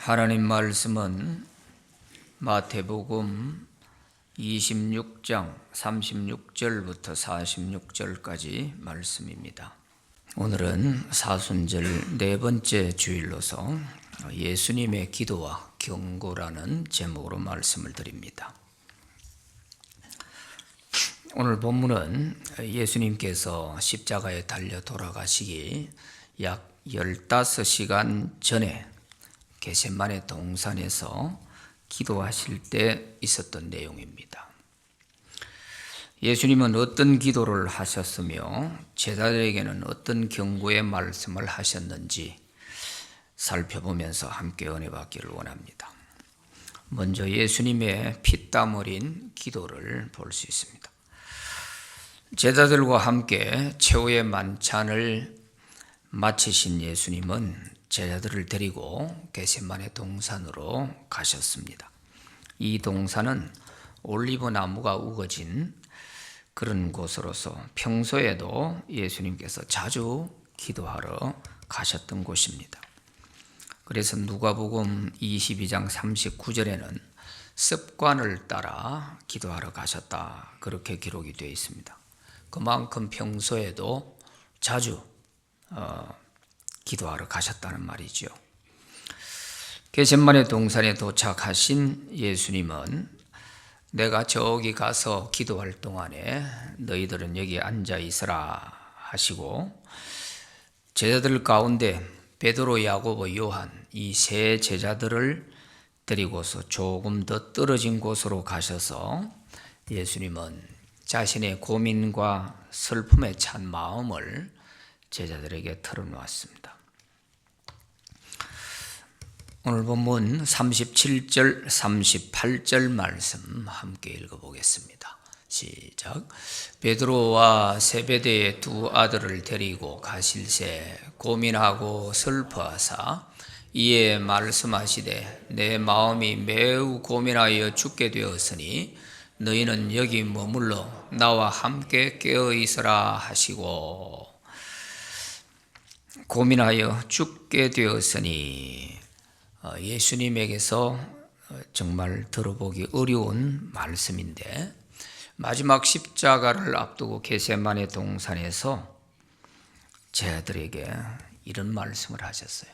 하나님 말씀은 마태복음 26장 36절부터 46절까지 말씀입니다. 오늘은 사순절 네 번째 주일로서 예수님의 기도와 경고라는 제목으로 말씀을 드립니다. 오늘 본문은 예수님께서 십자가에 달려 돌아가시기 약 15시간 전에 겟세마네 동산에서 기도하실 때 있었던 내용입니다. 예수님은 어떤 기도를 하셨으며 제자들에게는 어떤 경고의 말씀을 하셨는지 살펴보면서 함께 은혜 받기를 원합니다. 먼저 예수님의 피땀 흘린 기도를 볼 수 있습니다. 제자들과 함께 최후의 만찬을 마치신 예수님은 제자들을 데리고 겟세마네 동산으로 가셨습니다. 이 동산은 올리브 나무가 우거진 그런 곳으로서 평소에도 예수님께서 자주 기도하러 가셨던 곳입니다. 그래서 누가복음 22장 39절에는 습관을 따라 기도하러 가셨다, 그렇게 기록이 되어 있습니다. 그만큼 평소에도 자주 기도하러 가셨다는 말이죠. 겟세마네 동산에 도착하신 예수님은 내가 저기 가서 기도할 동안에 너희들은 여기 앉아 있으라 하시고, 제자들 가운데 베드로, 야고보, 요한 이 세 제자들을 데리고서 조금 더 떨어진 곳으로 가셔서 예수님은 자신의 고민과 슬픔에 찬 마음을 제자들에게 털어놓았습니다. 오늘 본문 37절, 38절 말씀 함께 읽어보겠습니다. 시작. 베드로와 세베대의 두 아들을 데리고 가실새 고민하고 슬퍼하사 이에 말씀하시되 내 마음이 매우 고민하여 죽게 되었으니 너희는 여기 머물러 나와 함께 깨어 있으라 하시고, 고민하여 죽게 되었으니 예수님에게서 정말 들어보기 어려운 말씀인데, 마지막 십자가를 앞두고 겟세마네 동산에서 제자들에게 이런 말씀을 하셨어요.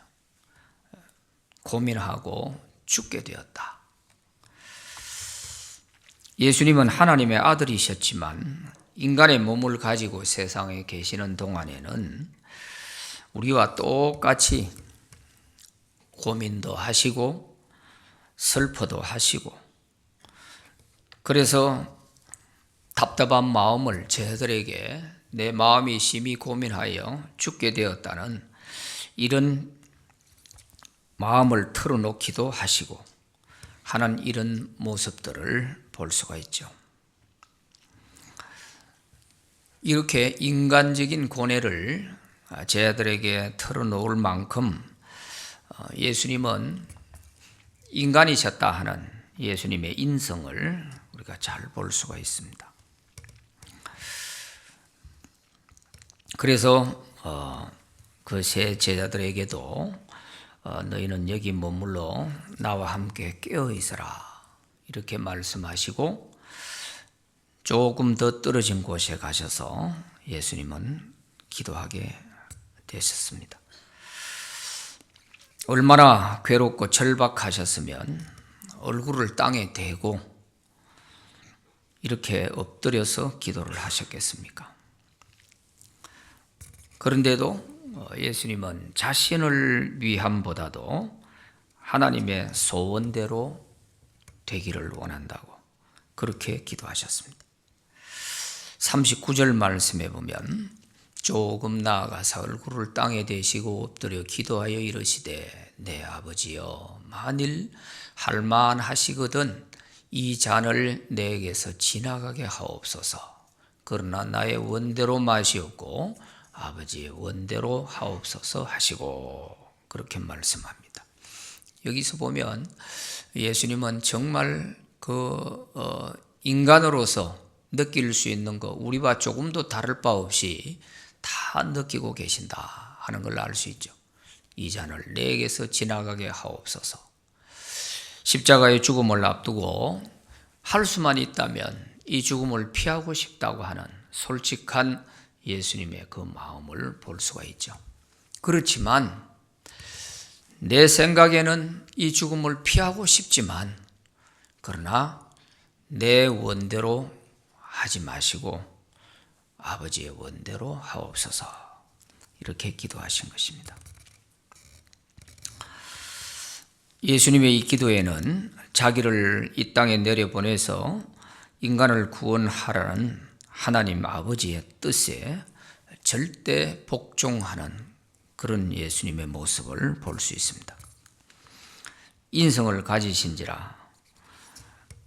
고민하고 죽게 되었다. 예수님은 하나님의 아들이셨지만 인간의 몸을 가지고 세상에 계시는 동안에는 우리와 똑같이 고민도 하시고 슬퍼도 하시고, 그래서 답답한 마음을 제자들에게 내 마음이 심히 고민하여 죽게 되었다는 이런 마음을 털어놓기도 하시고 하는 이런 모습들을 볼 수가 있죠. 이렇게 인간적인 고뇌를 제자들에게 털어놓을 만큼 예수님은 인간이셨다 하는 예수님의 인성을 우리가 잘 볼 수가 있습니다. 그래서 그 세 제자들에게도 너희는 여기 머물러 나와 함께 깨어 있으라 이렇게 말씀하시고, 조금 더 떨어진 곳에 가셔서 예수님은 기도하게 되셨습니다. 얼마나 괴롭고 절박하셨으면 얼굴을 땅에 대고 이렇게 엎드려서 기도를 하셨겠습니까? 그런데도 예수님은 자신을 위함보다도 하나님의 소원대로 되기를 원한다고 그렇게 기도하셨습니다. 39절 말씀에 보면 조금 나아가서 얼굴을 땅에 대시고 엎드려 기도하여 이르시되 내 아버지여, 만일 할만하시거든 이 잔을 내게서 지나가게 하옵소서. 그러나 나의 원대로 마시옵고 아버지의 원대로 하옵소서 하시고, 그렇게 말씀합니다. 여기서 보면 예수님은 정말 인간으로서 느낄 수 있는 거, 우리와 조금도 다를 바 없이 다 느끼고 계신다 하는 걸 알 수 있죠. 이 잔을 내게서 지나가게 하옵소서. 십자가의 죽음을 앞두고 할 수만 있다면 이 죽음을 피하고 싶다고 하는 솔직한 예수님의 그 마음을 볼 수가 있죠. 그렇지만 내 생각에는 이 죽음을 피하고 싶지만 그러나 내 원대로 하지 마시고 아버지의 원대로 하옵소서, 이렇게 기도하신 것입니다. 예수님의 이 기도에는 자기를 이 땅에 내려보내서 인간을 구원하라는 하나님 아버지의 뜻에 절대 복종하는 그런 예수님의 모습을 볼 수 있습니다. 인성을 가지신지라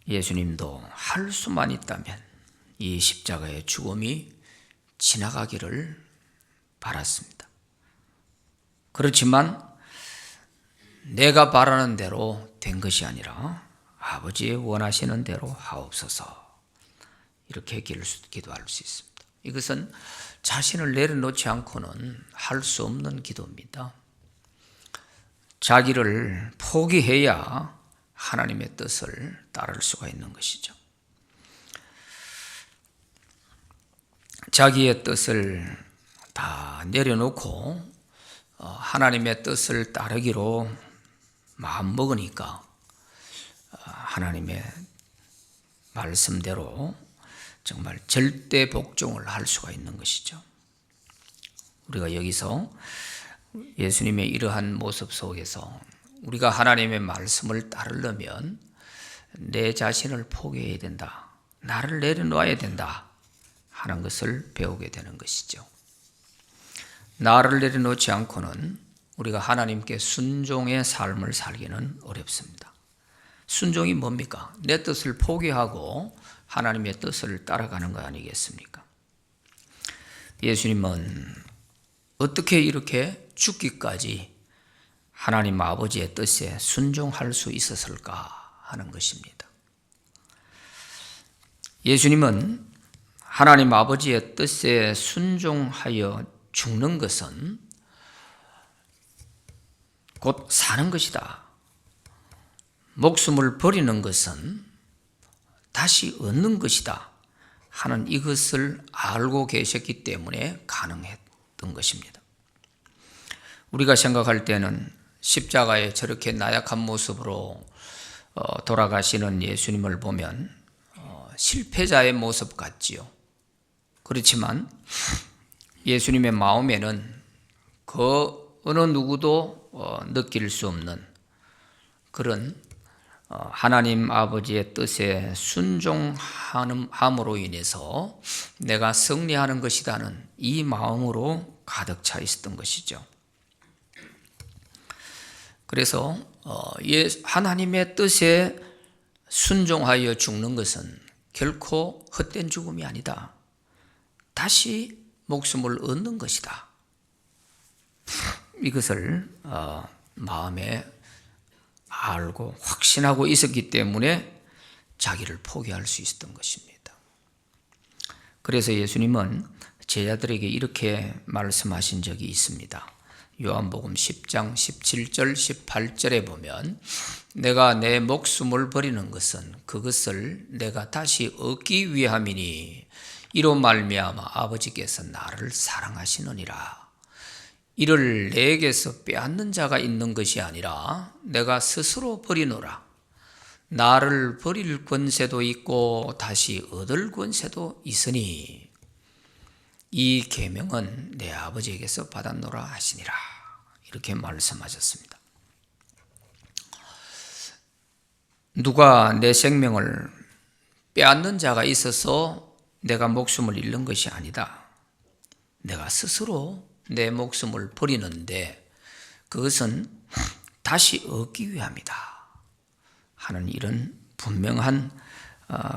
예수님도 할 수만 있다면 이 십자가의 죽음이 지나가기를 바랐습니다. 그렇지만 내가 바라는 대로 된 것이 아니라 아버지의 원하시는 대로 하옵소서, 이렇게 기도할 수 있습니다. 이것은 자신을 내려놓지 않고는 할 수 없는 기도입니다. 자기를 포기해야 하나님의 뜻을 따를 수가 있는 것이죠. 자기의 뜻을 다 내려놓고 하나님의 뜻을 따르기로 마음먹으니까 하나님의 말씀대로 정말 절대 복종을 할 수가 있는 것이죠. 우리가 여기서 예수님의 이러한 모습 속에서 우리가 하나님의 말씀을 따르려면 내 자신을 포기해야 된다, 나를 내려놓아야 된다 하는 것을 배우게 되는 것이죠. 나를 내려놓지 않고는 우리가 하나님께 순종의 삶을 살기는 어렵습니다. 순종이 뭡니까? 내 뜻을 포기하고 하나님의 뜻을 따라가는 거 아니겠습니까? 예수님은 어떻게 이렇게 죽기까지 하나님 아버지의 뜻에 순종할 수 있었을까 하는 것입니다. 예수님은 하나님 아버지의 뜻에 순종하여 죽는 것은 곧 사는 것이다, 목숨을 버리는 것은 다시 얻는 것이다 하는 이것을 알고 계셨기 때문에 가능했던 것입니다. 우리가 생각할 때는 십자가에 저렇게 나약한 모습으로 돌아가시는 예수님을 보면 실패자의 모습 같지요. 그렇지만 예수님의 마음에는 그 어느 누구도 느낄 수 없는 그런 하나님 아버지의 뜻에 순종함으로 인해서 내가 승리하는 것이라는 이 마음으로 가득 차 있었던 것이죠. 그래서 하나님의 뜻에 순종하여 죽는 것은 결코 헛된 죽음이 아니다, 다시 목숨을 얻는 것이다, 이것을 마음에 알고 확신하고 있었기 때문에 자기를 포기할 수 있었던 것입니다. 그래서 예수님은 제자들에게 이렇게 말씀하신 적이 있습니다. 요한복음 10장 17절 18절에 보면 내가 내 목숨을 버리는 것은 그것을 내가 다시 얻기 위함이니 이로 말미암아 아버지께서 나를 사랑하시느니라. 이를 내게서 빼앗는 자가 있는 것이 아니라 내가 스스로 버리노라. 나를 버릴 권세도 있고 다시 얻을 권세도 있으니 이 계명은 내 아버지에게서 받았노라 하시니라. 이렇게 말씀하셨습니다. 누가 내 생명을 빼앗는 자가 있어서 내가 목숨을 잃는 것이 아니다. 내가 스스로 내 목숨을 버리는데 그것은 다시 얻기 위함이다 하는 이런 분명한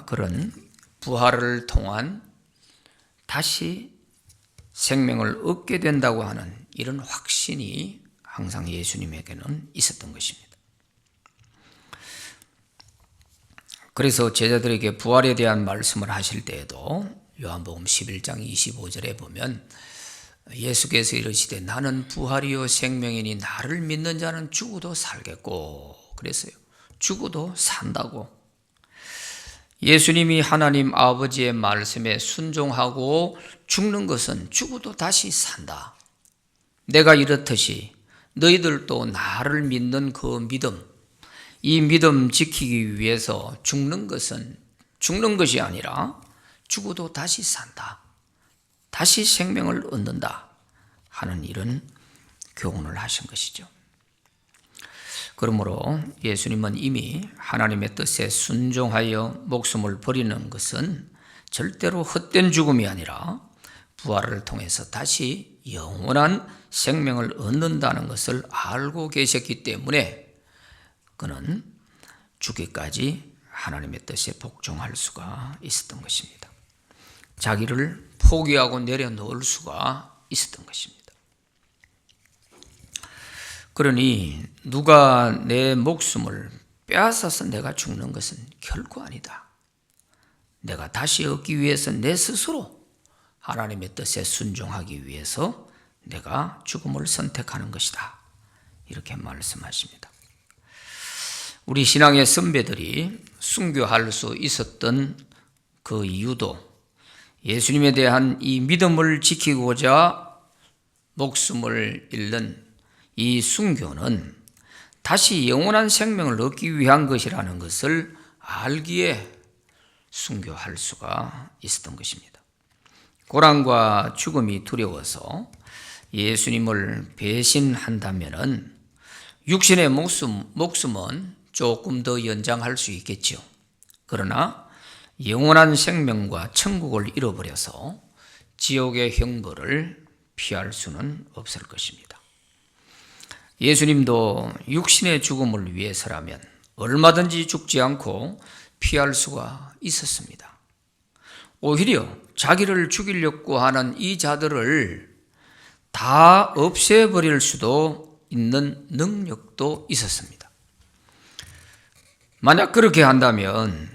그런 부활을 통한 다시 생명을 얻게 된다고 하는 이런 확신이 항상 예수님에게는 있었던 것입니다. 그래서 제자들에게 부활에 대한 말씀을 하실 때에도 요한복음 11장 25절에 보면 예수께서 이르시되 나는 부활이요 생명이니 나를 믿는 자는 죽어도 살겠고, 그랬어요. 죽어도 산다고. 예수님이 하나님 아버지의 말씀에 순종하고 죽는 것은 죽어도 다시 산다. 내가 이렇듯이 너희들도 나를 믿는 그 믿음, 이 믿음 지키기 위해서 죽는 것은 죽는 것이 아니라 죽어도 다시 산다. 다시 생명을 얻는다 하는 이런 교훈을 하신 것이죠. 그러므로 예수님은 이미 하나님의 뜻에 순종하여 목숨을 버리는 것은 절대로 헛된 죽음이 아니라 부활을 통해서 다시 영원한 생명을 얻는다는 것을 알고 계셨기 때문에 그는 죽기까지 하나님의 뜻에 복종할 수가 있었던 것입니다. 자기를 포기하고 내려놓을 수가 있었던 것입니다. 그러니 누가 내 목숨을 빼앗아서 내가 죽는 것은 결코 아니다. 내가 다시 얻기 위해서 내 스스로 하나님의 뜻에 순종하기 위해서 내가 죽음을 선택하는 것이다. 이렇게 말씀하십니다. 우리 신앙의 선배들이 순교할 수 있었던 그 이유도 예수님에 대한 이 믿음을 지키고자 목숨을 잃는 이 순교는 다시 영원한 생명을 얻기 위한 것이라는 것을 알기에 순교할 수가 있었던 것입니다. 고난과 죽음이 두려워서 예수님을 배신한다면 육신의 목숨은 조금 더 연장할 수 있겠죠. 그러나 영원한 생명과 천국을 잃어버려서 지옥의 형벌을 피할 수는 없을 것입니다. 예수님도 육신의 죽음을 위해서라면 얼마든지 죽지 않고 피할 수가 있었습니다. 오히려 자기를 죽이려고 하는 이 자들을 다 없애버릴 수도 있는 능력도 있었습니다. 만약 그렇게 한다면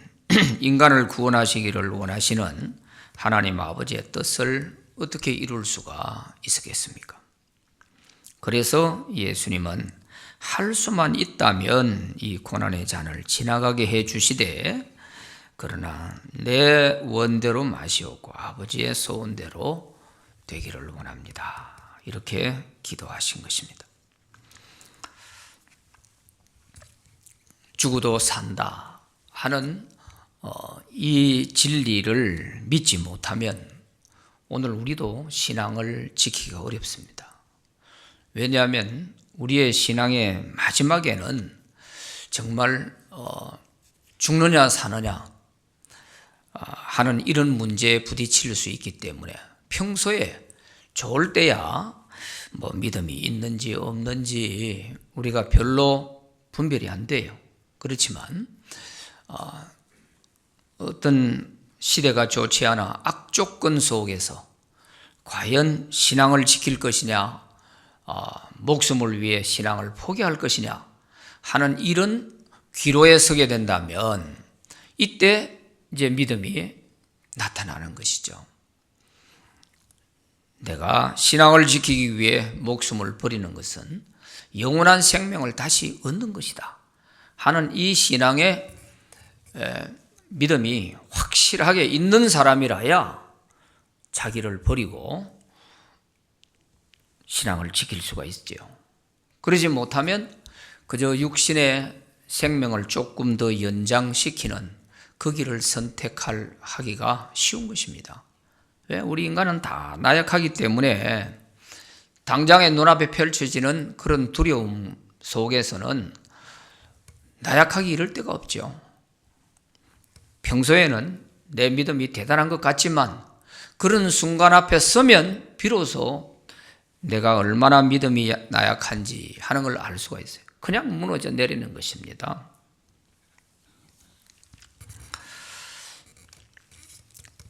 인간을 구원하시기를 원하시는 하나님 아버지의 뜻을 어떻게 이룰 수가 있었겠습니까? 그래서 예수님은 할 수만 있다면 이 고난의 잔을 지나가게 해 주시되 그러나 내 원대로 마시옵고 아버지의 소원대로 되기를 원합니다. 이렇게 기도하신 것입니다. 죽어도 산다 하는 이 진리를 믿지 못하면 오늘 우리도 신앙을 지키기가 어렵습니다. 왜냐하면 우리의 신앙의 마지막에는 정말 죽느냐 사느냐 하는 이런 문제에 부딪힐 수 있기 때문에 평소에 좋을 때야 뭐 믿음이 있는지 없는지 우리가 별로 분별이 안 돼요. 그렇지만 어떤 시대가 좋지 않아 악조건 속에서 과연 신앙을 지킬 것이냐 목숨을 위해 신앙을 포기할 것이냐 하는 이런 기로에 서게 된다면 이때 이제 믿음이 나타나는 것이죠. 내가 신앙을 지키기 위해 목숨을 버리는 것은 영원한 생명을 다시 얻는 것이다 하는 이 신앙의 믿음이 확실하게 있는 사람이라야 자기를 버리고 신앙을 지킬 수가 있죠. 그러지 못하면 그저 육신의 생명을 조금 더 연장시키는 그 길을 선택하기가 쉬운 것입니다. 왜? 우리 인간은 다 나약하기 때문에 당장의 눈앞에 펼쳐지는 그런 두려움 속에서는 나약하기 이를 데가 없죠. 평소에는 내 믿음이 대단한 것 같지만 그런 순간 앞에 서면 비로소 내가 얼마나 믿음이 나약한지 하는 걸 알 수가 있어요. 그냥 무너져 내리는 것입니다.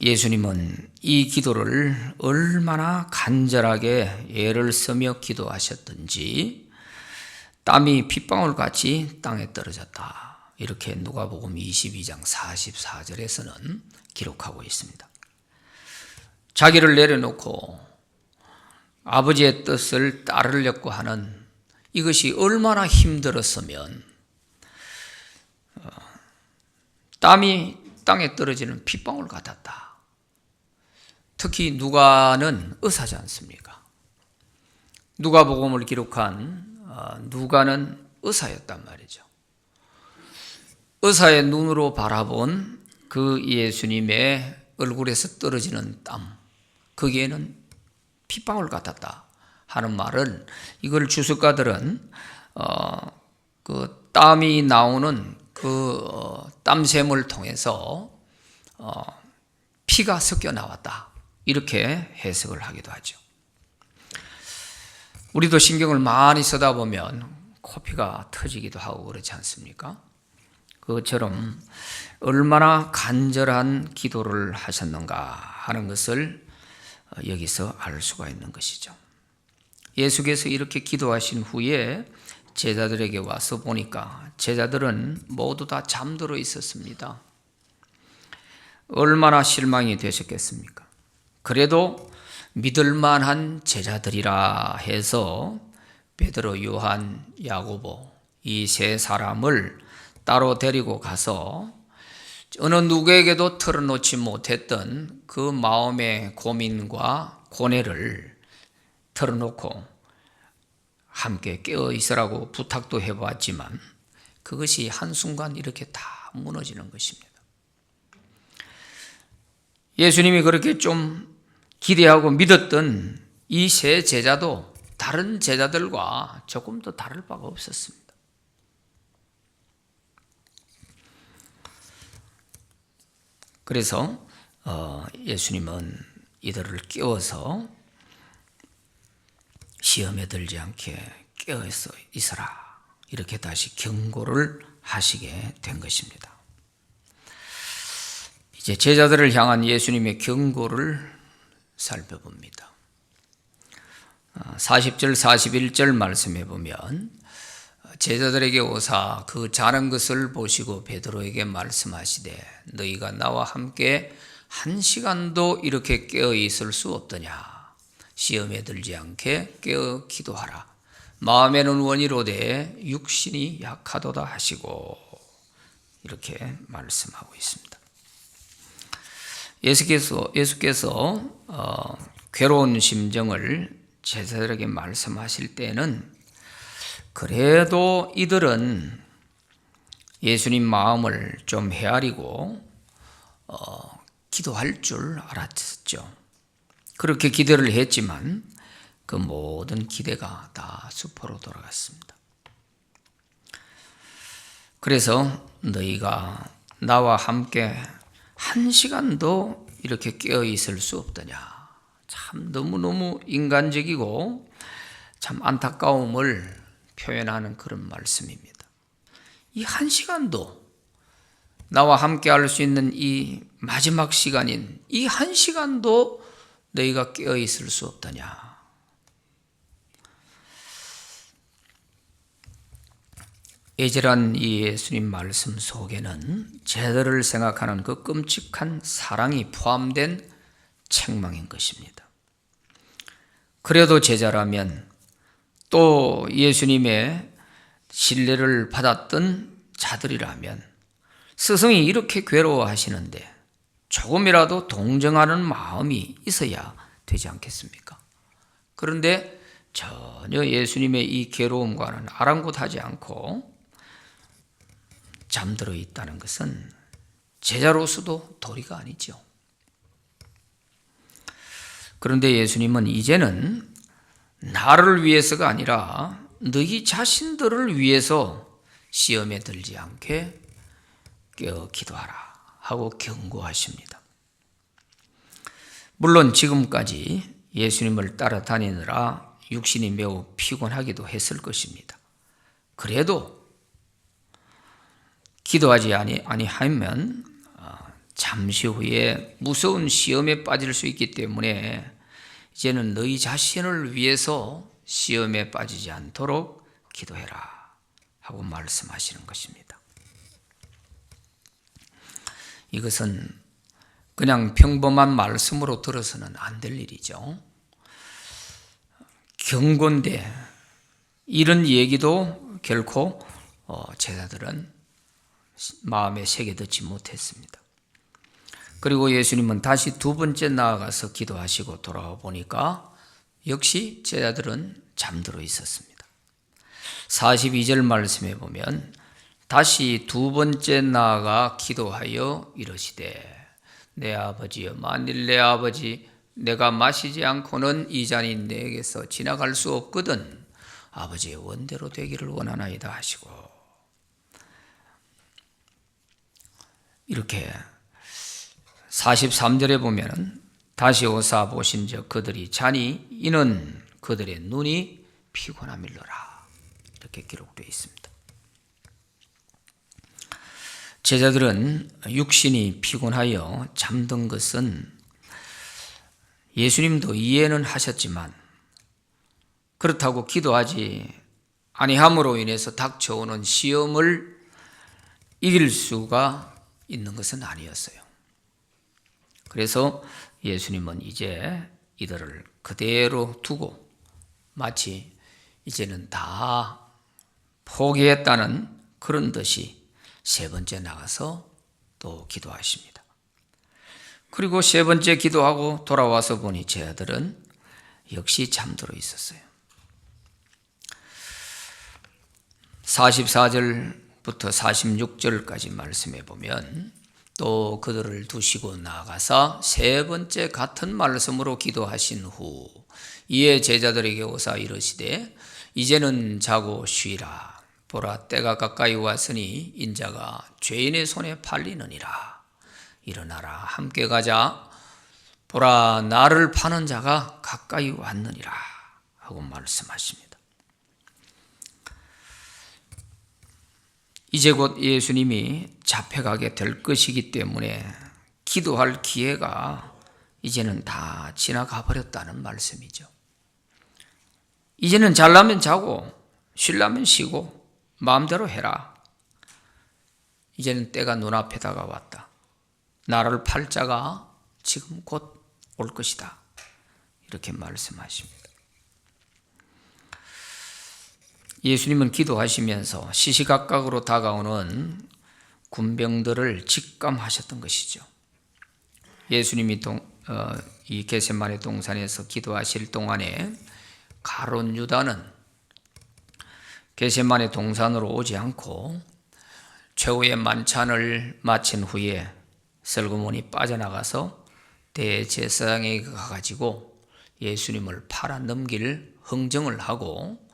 예수님은 이 기도를 얼마나 간절하게 애를 쓰며 기도하셨던지 땀이 핏방울같이 땅에 떨어졌다. 이렇게 누가복음 22장 44절에서는 기록하고 있습니다. 자기를 내려놓고 아버지의 뜻을 따르려고 하는 이것이 얼마나 힘들었으면 땀이 땅에 떨어지는 핏방울 같았다. 특히 누가는 의사지 않습니까? 누가복음을 기록한 누가는 의사였단 말이죠. 의사의 눈으로 바라본 그 예수님의 얼굴에서 떨어지는 땀, 거기에는 핏방울 같았다 하는 말은, 이걸 주석가들은 그 땀이 나오는 그 땀샘을 통해서 피가 섞여 나왔다, 이렇게 해석을 하기도 하죠. 우리도 신경을 많이 쓰다 보면 코피가 터지기도 하고 그렇지 않습니까? 그것처럼 얼마나 간절한 기도를 하셨는가 하는 것을 여기서 알 수가 있는 것이죠. 예수께서 이렇게 기도하신 후에 제자들에게 와서 보니까 제자들은 모두 다 잠들어 있었습니다. 얼마나 실망이 되셨겠습니까? 그래도 믿을 만한 제자들이라 해서 베드로, 요한, 야고보 이 세 사람을 따로 데리고 가서 어느 누구에게도 털어놓지 못했던 그 마음의 고민과 고뇌를 털어놓고 함께 깨어 있으라고 부탁도 해보았지만 그것이 한순간 이렇게 다 무너지는 것입니다. 예수님이 그렇게 좀 기대하고 믿었던 이 세 제자도 다른 제자들과 조금 더 다를 바가 없었습니다. 그래서 예수님은 이들을 깨워서 시험에 들지 않게 깨어서 있어라, 이렇게 다시 경고를 하시게 된 것입니다. 이제 제자들을 향한 예수님의 경고를 살펴봅니다. 40절 41절 말씀해 보면 제자들에게 오사 그 자는 것을 보시고 베드로에게 말씀하시되 너희가 나와 함께 한 시간도 이렇게 깨어 있을 수 없더냐. 시험에 들지 않게 깨어 기도하라. 마음에는 원이로되 육신이 약하도다 하시고, 이렇게 말씀하고 있습니다. 예수께서 괴로운 심정을 제자들에게 말씀하실 때는 그래도 이들은 예수님 마음을 좀 헤아리고 기도할 줄 알았죠. 그렇게 기대를 했지만 그 모든 기대가 다 수포로 돌아갔습니다. 그래서 너희가 나와 함께 한 시간도 이렇게 깨어 있을 수 없더냐. 참 너무너무 인간적이고 참 안타까움을 표현하는 그런 말씀입니다. 이 한 시간도 나와 함께 할 수 있는 이 마지막 시간인 이 한 시간도 너희가 깨어 있을 수 없더냐. 애절한 이 예수님 말씀 속에는 제자들을 생각하는 그 끔찍한 사랑이 포함된 책망인 것입니다. 그래도 제자라면 또 예수님의 신뢰를 받았던 자들이라면 스승이 이렇게 괴로워하시는데 조금이라도 동정하는 마음이 있어야 되지 않겠습니까? 그런데 전혀 예수님의 이 괴로움과는 아랑곳하지 않고 잠들어 있다는 것은 제자로서도 도리가 아니죠. 그런데 예수님은 이제는 나를 위해서가 아니라 너희 자신들을 위해서 시험에 들지 않게 깨어 기도하라 하고 경고하십니다. 물론 지금까지 예수님을 따라다니느라 육신이 매우 피곤하기도 했을 것입니다. 그래도 기도하지 아니하면 잠시 후에 무서운 시험에 빠질 수 있기 때문에 이제는 너희 자신을 위해서 시험에 빠지지 않도록 기도해라 하고 말씀하시는 것입니다. 이것은 그냥 평범한 말씀으로 들어서는 안 될 일이죠. 경고인데 이런 얘기도 결코 제자들은 마음에 새겨듣지 못했습니다. 그리고 예수님은 다시 두 번째 나아가서 기도하시고 돌아와 보니까 역시 제자들은 잠들어 있었습니다. 42절 말씀에 보면 다시 두 번째 나아가 기도하여 이르시되 내 아버지여, 만일 내 아버지 내가 마시지 않고는 이 잔이 내게서 지나갈 수 없거든 아버지의 원대로 되기를 원하나이다 하시고, 이렇게 43절에 보면 다시 오사 보신즉 그들이 자니 이는 그들의 눈이 피곤함일러라, 이렇게 기록되어 있습니다. 제자들은 육신이 피곤하여 잠든 것은 예수님도 이해는 하셨지만 그렇다고 기도하지 아니함으로 인해서 닥쳐오는 시험을 이길 수가 있는 것은 아니었어요. 그래서 예수님은 이제 이들을 그대로 두고 마치 이제는 다 포기했다는 그런 듯이 세 번째 나가서 또 기도하십니다. 그리고 세 번째 기도하고 돌아와서 보니 제자들은 역시 잠들어 있었어요. 44절부터 46절까지 말씀해 보면 또 그들을 두시고 나가사 세 번째 같은 말씀으로 기도하신 후 이에 제자들에게 오사 이르시되 이제는 자고 쉬라. 보라, 때가 가까이 왔으니 인자가 죄인의 손에 팔리느니라. 일어나라, 함께 가자. 보라, 나를 파는 자가 가까이 왔느니라 하고 말씀하십니다. 이제 곧 예수님이 잡혀가게 될 것이기 때문에 기도할 기회가 이제는 다 지나가 버렸다는 말씀이죠. 이제는 잘라면 자고 쉬려면 쉬고 마음대로 해라. 이제는 때가 눈앞에 다가왔다. 나를 팔 자가 지금 곧 올 것이다. 이렇게 말씀하십니다. 예수님은 기도하시면서 시시각각으로 다가오는 군병들을 직감하셨던 것이죠. 예수님이 이 겟세마네 동산에서 기도하실 동안에 가룟 유다는 겟세마네 동산으로 오지 않고 최후의 만찬을 마친 후에 슬그머니 빠져나가서 대제사장에게 가가지고 예수님을 팔아 넘길 흥정을 하고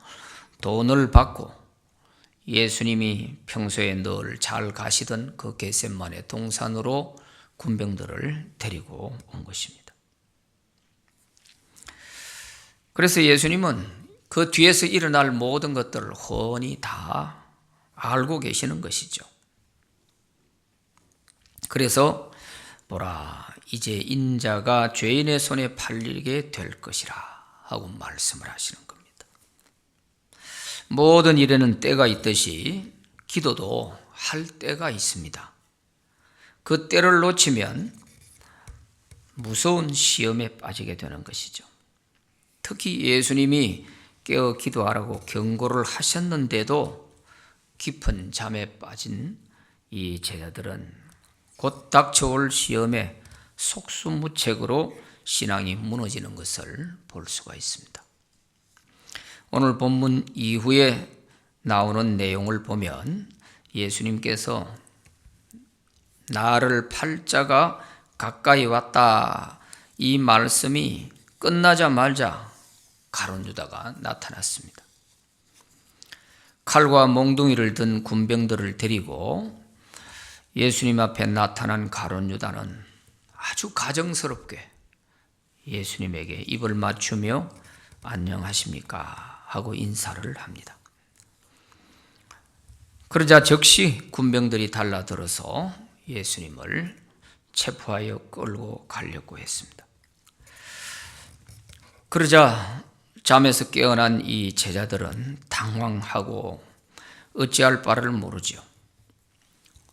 돈을 받고 예수님이 평소에 늘 잘 가시던 그 겟세마네 동산으로 군병들을 데리고 온 것입니다. 그래서 예수님은 그 뒤에서 일어날 모든 것들을 훤히 다 알고 계시는 것이죠. 그래서 보라, 이제 인자가 죄인의 손에 팔리게 될 것이라 하고 말씀을 하시는 겁니다. 모든 일에는 때가 있듯이 기도도 할 때가 있습니다. 그 때를 놓치면 무서운 시험에 빠지게 되는 것이죠. 특히 예수님이 깨어 기도하라고 경고를 하셨는데도 깊은 잠에 빠진 이 제자들은 곧 닥쳐올 시험에 속수무책으로 신앙이 무너지는 것을 볼 수가 있습니다. 오늘 본문 이후에 나오는 내용을 보면 예수님께서 나를 팔 자가 가까이 왔다, 이 말씀이 끝나자마자 가룟 유다가 나타났습니다. 칼과 몽둥이를 든 군병들을 데리고 예수님 앞에 나타난 가룟 유다는 아주 가정스럽게 예수님에게 입을 맞추며 안녕하십니까 하고 인사를 합니다. 그러자 즉시 군병들이 달라들어서 예수님을 체포하여 끌고 가려고 했습니다. 그러자 잠에서 깨어난 이 제자들은 당황하고 어찌할 바를 모르죠.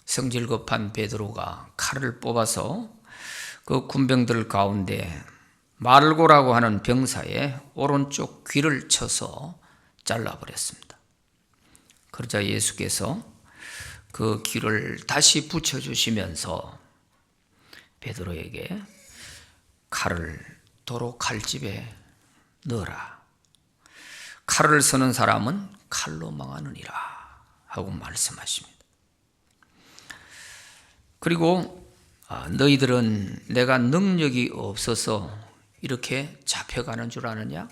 성질급한 베드로가 칼을 뽑아서 그 군병들 가운데 말고라고 하는 병사의 오른쪽 귀를 쳐서 잘라버렸습니다. 그러자 예수께서 그 귀를 다시 붙여주시면서 베드로에게 칼을 도로 칼집에 넣어라. 칼을 쓰는 사람은 칼로 망하느니라 하고 말씀하십니다. 그리고 너희들은 내가 능력이 없어서 이렇게 잡혀가는 줄 아느냐?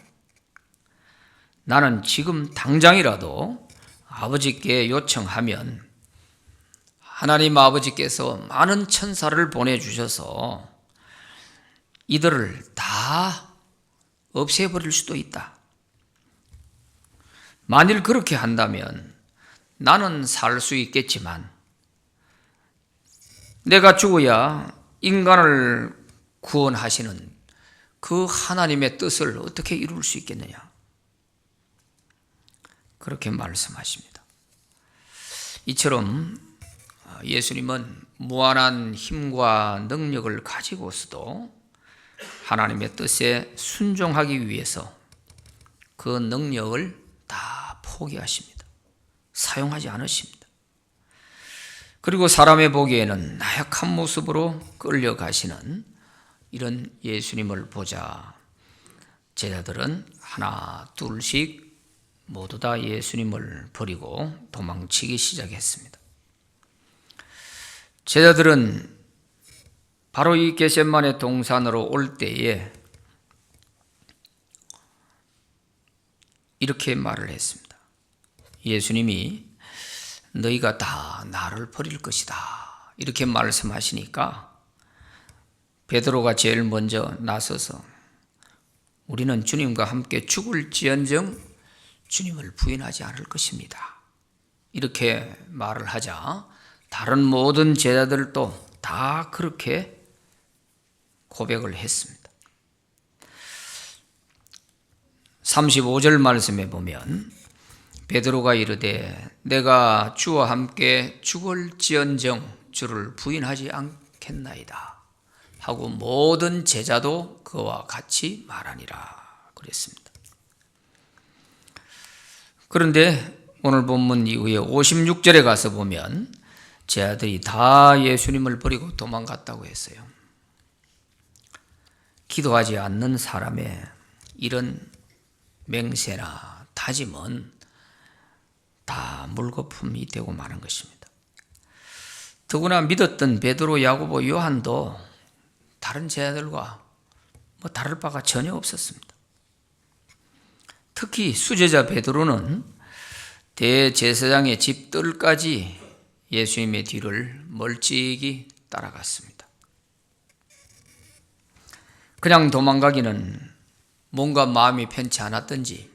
나는 지금 당장이라도 아버지께 요청하면 하나님 아버지께서 많은 천사를 보내주셔서 이들을 다 없애버릴 수도 있다. 만일 그렇게 한다면 나는 살 수 있겠지만 내가 죽어야 인간을 구원하시는 그 하나님의 뜻을 어떻게 이룰 수 있겠느냐? 그렇게 말씀하십니다. 이처럼 예수님은 무한한 힘과 능력을 가지고서도 하나님의 뜻에 순종하기 위해서 그 능력을 다 포기하십니다. 사용하지 않으십니다. 그리고 사람의 보기에는 나약한 모습으로 끌려가시는 이런 예수님을 보자 제자들은 하나 둘씩 모두 다 예수님을 버리고 도망치기 시작했습니다. 제자들은 바로 이 겟세마네 동산으로 올 때에 이렇게 말을 했습니다. 예수님이 너희가 다 나를 버릴 것이다 이렇게 말씀하시니까 베드로가 제일 먼저 나서서 우리는 주님과 함께 죽을지언정 주님을 부인하지 않을 것입니다 이렇게 말을 하자 다른 모든 제자들도 다 그렇게 고백을 했습니다. 35절 말씀에 보면 베드로가 이르되 내가 주와 함께 죽을지언정 주를 부인하지 않겠나이다 하고 모든 제자도 그와 같이 말하니라 그랬습니다. 그런데 오늘 본문 이후에 56절에 가서 보면 제자들이 다 예수님을 버리고 도망갔다고 했어요. 기도하지 않는 사람의 이런 맹세나 다짐은 다 물거품이 되고 마는 것입니다. 더구나 믿었던 베드로, 야고보, 요한도 다른 제자들과 다를 바가 전혀 없었습니다. 특히 수제자 베드로는 대제사장의 집 뜰까지 예수님의 뒤를 멀찍이 따라갔습니다. 그냥 도망가기는 뭔가 마음이 편치 않았던지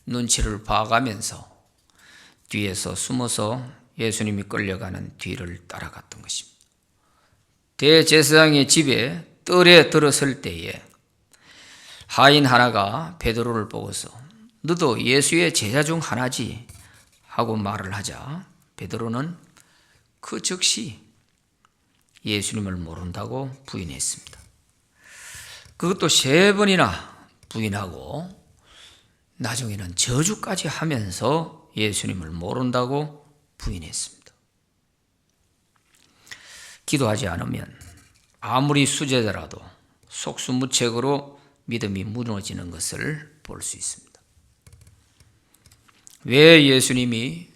눈치를 봐가면서 뒤에서 숨어서 예수님이 끌려가는 뒤를 따라갔던 것입니다. 대제사장의 집에 뜰에 들어설 때에 하인 하나가 베드로를 보고서 너도 예수의 제자 중 하나지 하고 말을 하자 베드로는 그 즉시 예수님을 모른다고 부인했습니다. 그것도 3번이나 부인하고 나중에는 저주까지 하면서 예수님을 모른다고 부인했습니다. 기도하지 않으면 아무리 수제자라도 속수무책으로 믿음이 무너지는 것을 볼 수 있습니다. 왜 예수님이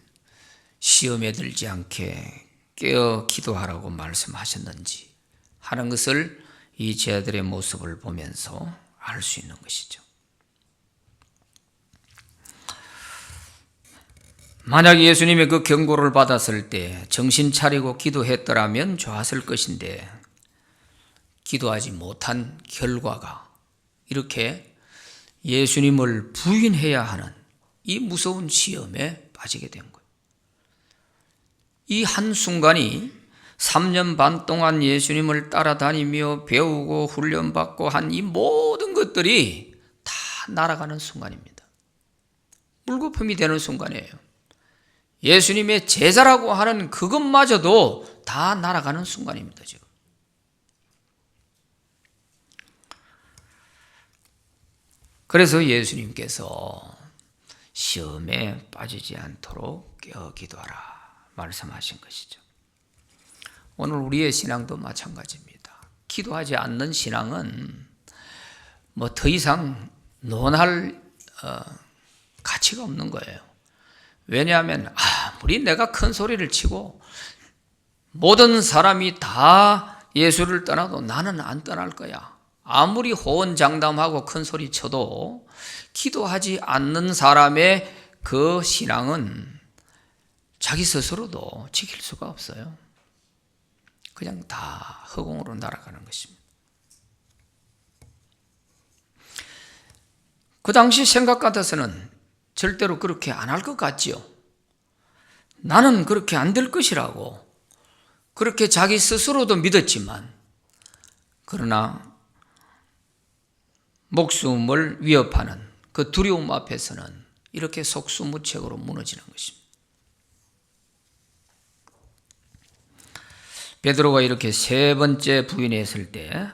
시험에 들지 않게 깨어 기도하라고 말씀하셨는지 하는 것을 이 제자들의 모습을 보면서 알 수 있는 것이죠. 만약 예수님의 그 경고를 받았을 때 정신 차리고 기도했더라면 좋았을 것인데 기도하지 못한 결과가 이렇게 예수님을 부인해야 하는 이 무서운 시험에 빠지게 된 거예요. 이 한순간이 3년 반 동안 예수님을 따라다니며 배우고 훈련받고 한 이 모든 것들이 다 날아가는 순간입니다. 물거품이 되는 순간이에요. 예수님의 제자라고 하는 그것마저도 다 날아가는 순간입니다. 지금. 그래서 예수님께서 시험에 빠지지 않도록 깨어 기도하라 말씀하신 것이죠. 오늘 우리의 신앙도 마찬가지입니다. 기도하지 않는 신앙은 뭐 더 이상 논할 가치가 없는 거예요. 왜냐하면 아무리 내가 큰 소리를 치고 모든 사람이 다 예수를 떠나도 나는 안 떠날 거야. 아무리 호언장담하고 큰 소리 쳐도 기도하지 않는 사람의 그 신앙은 자기 스스로도 지킬 수가 없어요. 그냥 다 허공으로 날아가는 것입니다. 그 당시 생각 같아서는 절대로 그렇게 안 할 것 같지요. 나는 그렇게 안 될 것이라고 그렇게 자기 스스로도 믿었지만, 그러나 목숨을 위협하는 그 두려움 앞에서는 이렇게 속수무책으로 무너지는 것입니다. 베드로가 이렇게 세 번째 부인했을 때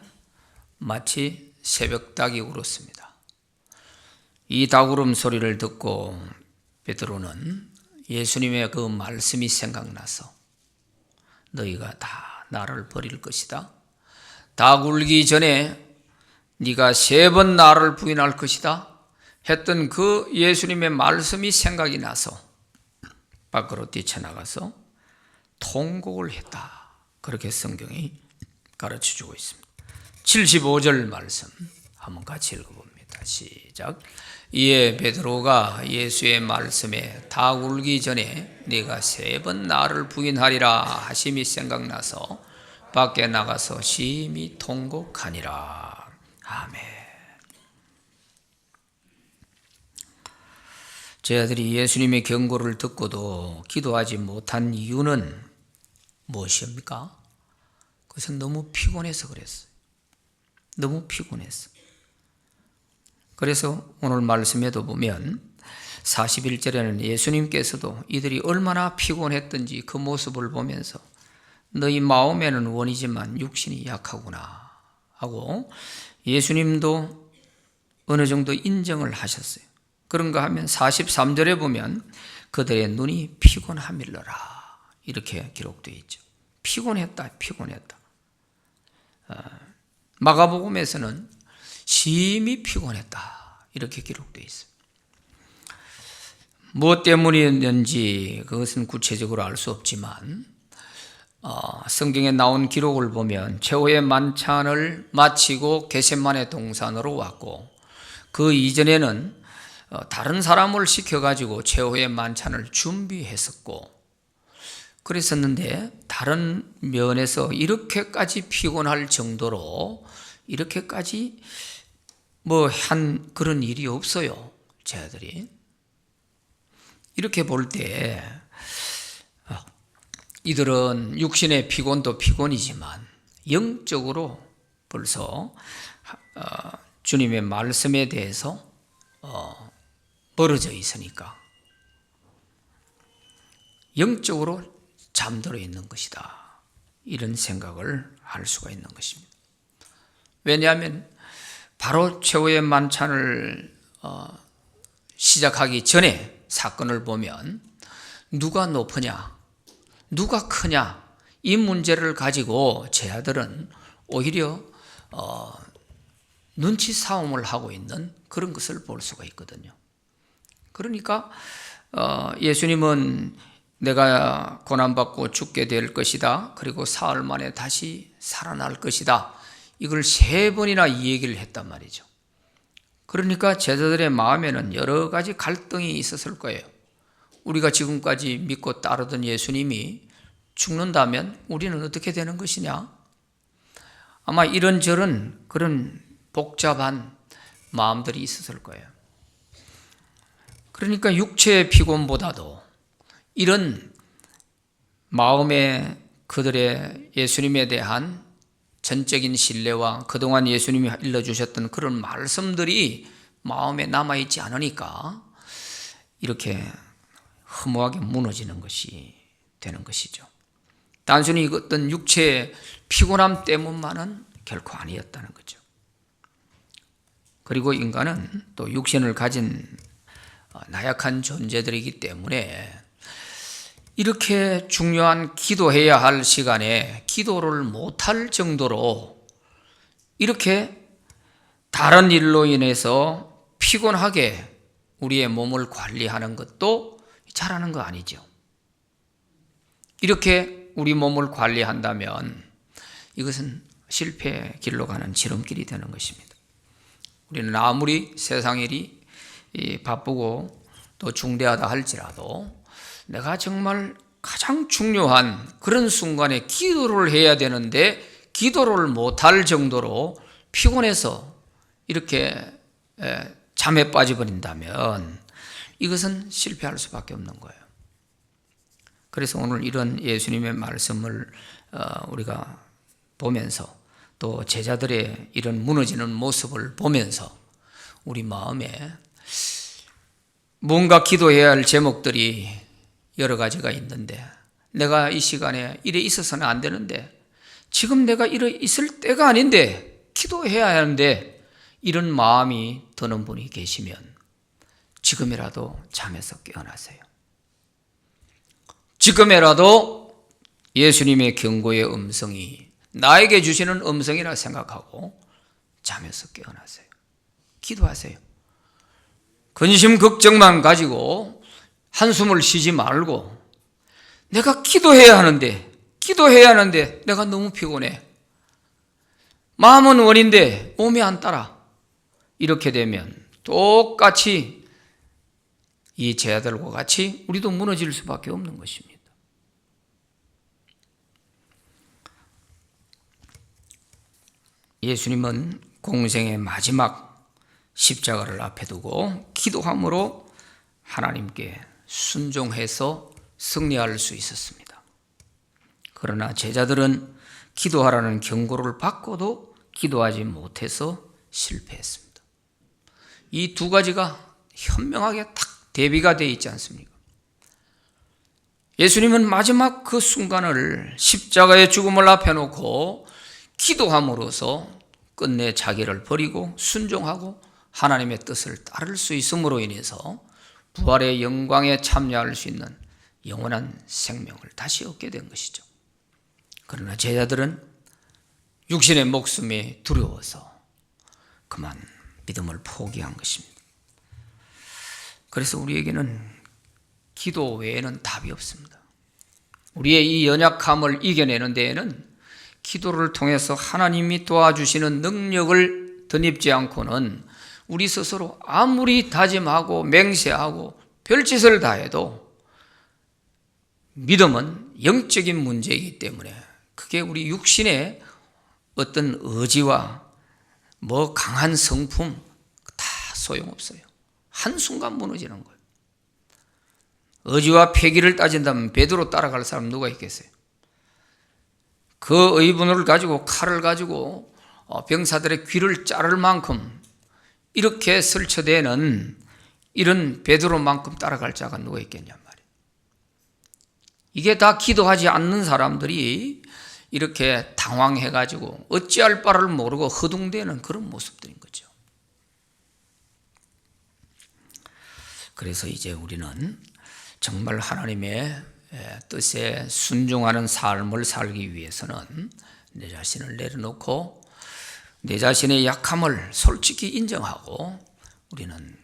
마치 새벽닭이 울었습니다. 이 닭울음 소리를 듣고 베드로는 예수님의 그 말씀이 생각나서 너희가 다 나를 버릴 것이다. 닭 울기 전에 네가 3번 나를 부인할 것이다 했던 그 예수님의 말씀이 생각이 나서 밖으로 뛰쳐나가서 통곡을 했다. 그렇게 성경이 가르쳐주고 있습니다. 75절 말씀 한번 같이 읽어봅니다. 시작. 이에 베드로가 예수의 말씀에 닭 울기 전에 네가 3번 나를 부인하리라 하심이 생각나서 밖에 나가서 심히 통곡하니라. 아멘. 제 아들이 예수님의 경고를 듣고도 기도하지 못한 이유는 무엇입니까? 그것은 너무 피곤해서 그랬어요. 너무 피곤했어. 그래서 오늘 말씀에도 보면 41절에는 예수님께서도 이들이 얼마나 피곤했던지 그 모습을 보면서 너희 마음에는 원이지만 육신이 약하구나 하고 예수님도 어느 정도 인정을 하셨어요. 그런가 하면 43절에 보면 그들의 눈이 피곤함일러라 이렇게 기록되어 있죠. 피곤했다. 마가복음에서는 심히 피곤했다 이렇게 기록되어 있어요. 무엇 때문이었는지 그것은 구체적으로 알 수 없지만 성경에 나온 기록을 보면 최후의 만찬을 마치고 겟세마네 동산으로 왔고 그 이전에는 다른 사람을 시켜가지고 최후의 만찬을 준비했었고 그랬었는데 다른 면에서 이렇게까지 피곤할 정도로 이렇게까지 한 그런 일이 없어요. 제 아들이. 이렇게 볼 때 이들은 육신의 피곤도 피곤이지만 영적으로 벌써 주님의 말씀에 대해서 멀어져 있으니까 영적으로 잠들어 있는 것이다. 이런 생각을 할 수가 있는 것입니다. 왜냐하면 바로 최후의 만찬을 시작하기 전에 사건을 보면 누가 높으냐, 누가 크냐 이 문제를 가지고 제 아들은 오히려 눈치 싸움을 하고 있는 그런 것을 볼 수가 있거든요. 그러니까 예수님은 내가 고난받고 죽게 될 것이다. 그리고 사흘 만에 다시 살아날 것이다. 이걸 3번이나 이 얘기를 했단 말이죠. 그러니까 제자들의 마음에는 여러 가지 갈등이 있었을 거예요. 우리가 지금까지 믿고 따르던 예수님이 죽는다면 우리는 어떻게 되는 것이냐? 아마 이런저런 그런 복잡한 마음들이 있었을 거예요. 그러니까 육체의 피곤보다도 이런 마음의 그들의 예수님에 대한 전적인 신뢰와 그동안 예수님이 일러주셨던 그런 말씀들이 마음에 남아있지 않으니까 이렇게 허무하게 무너지는 것이 되는 것이죠. 단순히 어떤 육체의 피곤함 때문만은 결코 아니었다는 거죠. 그리고 인간은 또 육신을 가진 나약한 존재들이기 때문에 이렇게 중요한 기도해야 할 시간에 기도를 못할 정도로 이렇게 다른 일로 인해서 피곤하게 우리의 몸을 관리하는 것도 잘하는 거 아니죠. 이렇게 우리 몸을 관리한다면 이것은 실패의 길로 가는 지름길이 되는 것입니다. 우리는 아무리 세상 일이 바쁘고 또 중대하다 할지라도 내가 정말 가장 중요한 그런 순간에 기도를 해야 되는데 기도를 못할 정도로 피곤해서 이렇게 잠에 빠져버린다면 이것은 실패할 수밖에 없는 거예요. 그래서 오늘 이런 예수님의 말씀을 우리가 보면서 또 제자들의 이런 무너지는 모습을 보면서 우리 마음에 뭔가 기도해야 할 제목들이 여러 가지가 있는데 내가 이 시간에 이래 있어서는 안 되는데 지금 내가 이래 있을 때가 아닌데 기도해야 하는데 이런 마음이 드는 분이 계시면 지금이라도 잠에서 깨어나세요. 지금이라도 예수님의 경고의 음성이 나에게 주시는 음성이라 생각하고 잠에서 깨어나세요. 기도하세요. 근심 걱정만 가지고 한숨을 쉬지 말고 내가 기도해야 하는데 내가 너무 피곤해. 마음은 원인데 몸이 안 따라. 이렇게 되면 똑같이 이 제자들과 같이 우리도 무너질 수밖에 없는 것입니다. 예수님은 공생의 마지막 십자가를 앞에 두고 기도함으로 하나님께 순종해서 승리할 수 있었습니다. 그러나 제자들은 기도하라는 경고를 받고도 기도하지 못해서 실패했습니다. 이 두 가지가 현명하게 딱 대비가 되어 있지 않습니까? 예수님은 마지막 그 순간을 십자가의 죽음을 앞에 놓고 기도함으로써 끝내 자기를 버리고 순종하고 하나님의 뜻을 따를 수 있음으로 인해서 부활의 영광에 참여할 수 있는 영원한 생명을 다시 얻게 된 것이죠. 그러나 제자들은 육신의 목숨이 두려워서 그만 믿음을 포기한 것입니다. 그래서 우리에게는 기도 외에는 답이 없습니다. 우리의 이 연약함을 이겨내는 데에는 기도를 통해서 하나님이 도와주시는 능력을 덧입지 않고는 우리 스스로 아무리 다짐하고 맹세하고 별짓을 다해도 믿음은 영적인 문제이기 때문에 그게 우리 육신의 어떤 의지와 뭐 강한 성품 다 소용없어요. 한순간 무너지는 거예요. 의지와 패기를 따진다면 베드로 따라갈 사람 누가 있겠어요? 그 의분을 가지고 칼을 가지고 병사들의 귀를 자를 만큼 이렇게 설쳐대는 이런 베드로만큼 따라갈 자가 누가 있겠냔 말이에요. 이게 다 기도하지 않는 사람들이 이렇게 당황해가지고 어찌할 바를 모르고 허둥대는 그런 모습들인 거죠. 그래서 이제 우리는 정말 하나님의 뜻에 순종하는 삶을 살기 위해서는 내 자신을 내려놓고 내 자신의 약함을 솔직히 인정하고 우리는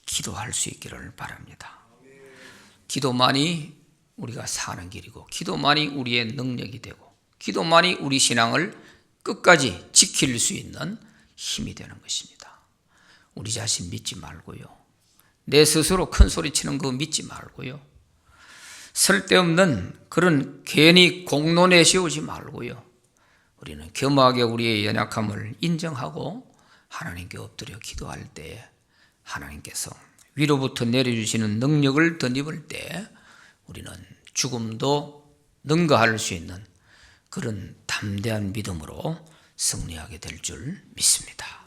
기도할 수 있기를 바랍니다. 기도만이 우리가 사는 길이고 기도만이 우리의 능력이 되고 기도만이 우리 신앙을 끝까지 지킬 수 있는 힘이 되는 것입니다. 우리 자신 믿지 말고요. 내 스스로 큰 소리치는 거 믿지 말고요. 쓸데없는 그런 괜히 공로 내세우지 말고요. 우리는 겸허하게 우리의 연약함을 인정하고 하나님께 엎드려 기도할 때 하나님께서 위로부터 내려주시는 능력을 덧입을 때 우리는 죽음도 능가할 수 있는 그런 담대한 믿음으로 승리하게 될 줄 믿습니다.